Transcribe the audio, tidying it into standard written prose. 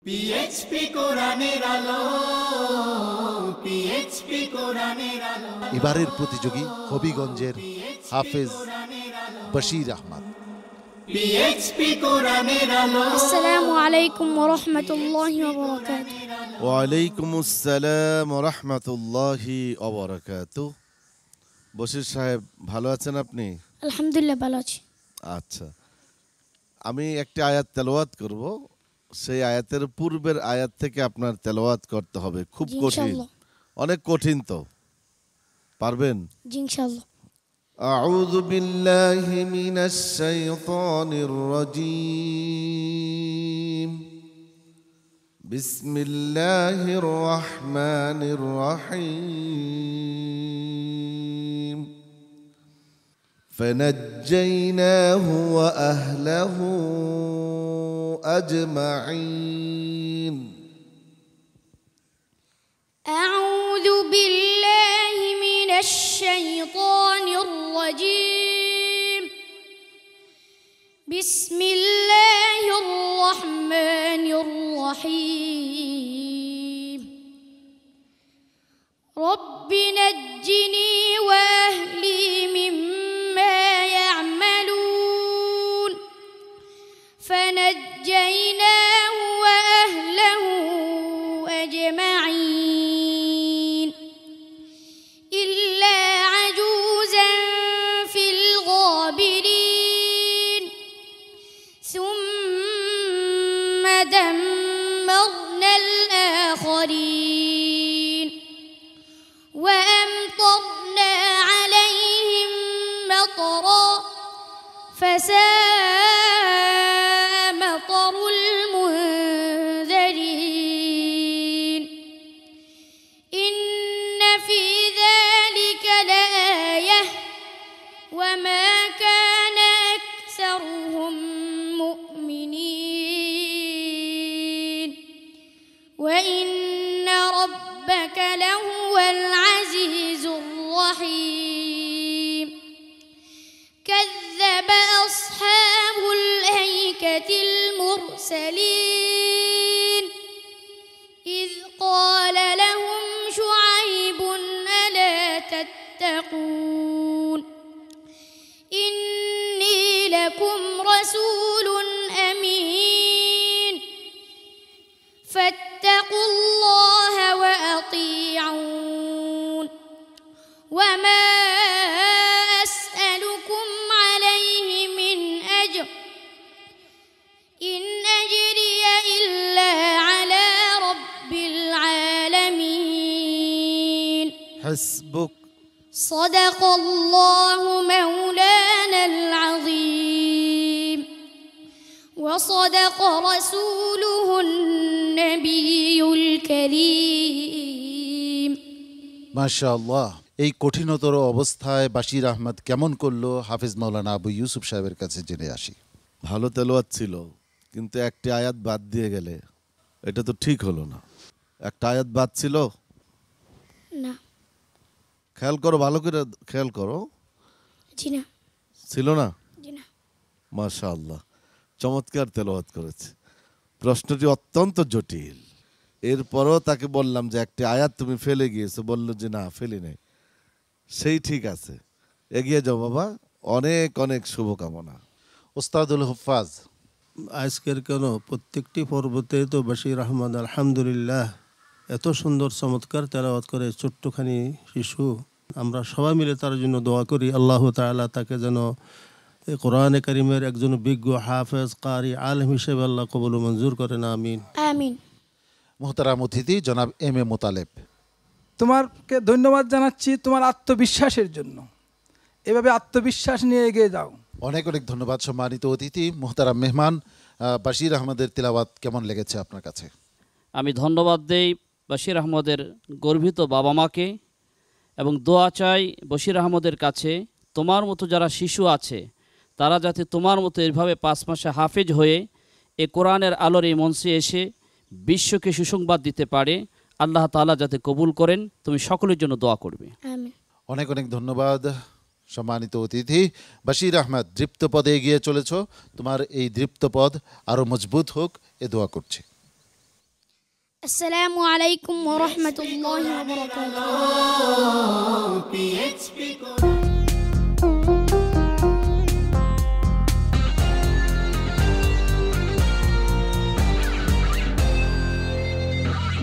PHP কোরআনের আলো, PHP কোরআনের আলো। এবারের প্রতিযোগী হবিগঞ্জের হাফেজ বশির আহমদ। পিএইচপি কোরআনের আলো। আসসালামু আলাইকুম ওয়া রাহমাতুল্লাহি ওয়া বারাকাতুহু। ওয়া আলাইকুম আসসালাম ওয়া রাহমাতুল্লাহি ওয়া বারাকাতুহু। বশির সাহেব, ভালো আছেন আপনি? আলহামদুলিল্লাহ, ভালো আছি। আচ্ছা, আমি একটি আয়াত তেলাওয়াত করব, সেই আয়াতের পূর্বের আয়াত থেকে আপনার তেলাওয়াত করতে হবে। খুব কঠিন, অনেক কঠিন, তো পারবেন? জি ইনশাআল্লাহ। আউযু বিল্লাহি মিনাশ শাইতানির রাজীম। বিসমিল্লাহির রহমানির রহিম। فنجيناه وأهله أجمعين. أعوذ بالله من الشيطان الرجيم. بسم الله الرحمن الرحيم. رب نجني وأهلي مما يعملون. فنجيناه وأهله أجمعين إلا عجوزا في الغابرين. ثم دمرنا الآخرين وأمطرنا عليهم مطرا فساء مطر المنذرين. إن في ذلك لآية وما كان أكثرهم مؤمنين وإن ربك لهو العزيز الرحيم. كذب أصحاب الأيكة المرسلين إذ قال لهم شعيب ألا تتقون إني لكم رسول أمين فاتقوا الله وأطيعون. وما أسألكم عليه من أجر إن أجري إلا على رب العالمين. حسبك. صدق الله مولانا العظيم وصدق رسوله النبي الكريم. মাশাআল্লাহ। এই কঠিনতর অবস্থায় বশির আহমদ কেমন করলো হাফেজ মাওলানা আবু ইউসুফ সাহেবের কাছে জেনে আসি। ভালো তেলাওয়াত ছিল, কিন্তু একটি আয়াত বাদ দিয়ে গেলে এটা তো ঠিক হলো না। একটা আয়াত বাদ ছিল না। খেয়াল করো, ভালো করে খেয়াল করো। জি না। ছিল না? জি না। মাশাআল্লাহ, চমৎকার তেলাওয়াত করেছে। প্রশ্নটি অত্যন্ত জটিল, এরপরও তাকে বললাম যে একটি আয়াত তুমি ফেলে গিয়েছো, বলল যে না ফেলি নাই। সেই ঠিক আছে, এগিয়ে যাও বাবা, অনেক অনেক শুভকামনা। ওস্তাদুল হুফাজ। আজকের কেন প্রত্যেকটি পর্বতে তো বশির আহমদ আলহামদুলিল্লাহ এত সুন্দর চমৎকার তেলাওয়াত করে। ছোট্টখানি শিশু, আমরা সবাই মিলে তার জন্য দোয়া করি আল্লাহ তাআলা তাকে যেন কোরআনে কারিমের একজন বিজ্ঞ হাফেজ কারি আলেম হিসেবে আল্লাহ কবুল ও মঞ্জুর করেন, আমিন আমিন। মুহতারাম অতিথি জনাব এম এ মোতালেব। তোমাকে ধন্যবাদ জানাচ্ছি তোমার আত্মবিশ্বাসের জন্য। এভাবে আত্মবিশ্বাস নিয়ে এগিয়ে যাও। অনেক অনেক ধন্যবাদ সম্মানিত অতিথি। মুহতারাম মেহমান, বশির আহমদের তিলাওয়াত কেমন লেগেছে আপনার কাছে? আমি ধন্যবাদ দেই বশির আহমদের গর্বিত বাবা মাকে এবং দোয়া চাই বশির আহমদের কাছে, তোমার মতো যারা শিশু আছে তারা যাতে তোমার মতো এভাবে 5 মাসে হাফেজ হয়ে এ কোরআনের আলোর এই মঞ্চে এসে বিশ্বকে সুসংবাদ দিতে পারে। আল্লাহ তাআলা যাতে কবুল করেন, তুমি সকলের জন্য দোয়া করবে। আমিন। অনেক অনেক ধন্যবাদ সম্মানিত অতিথি। বশির আহমদ, দৃপ্ত পদে এগিয়ে চলেছ, তোমার এই দৃপ্ত পদ আরও মজবুত হোক এ দোয়া করছি। السلام عليكم ورحمة الله وبركاته PHP কোরআন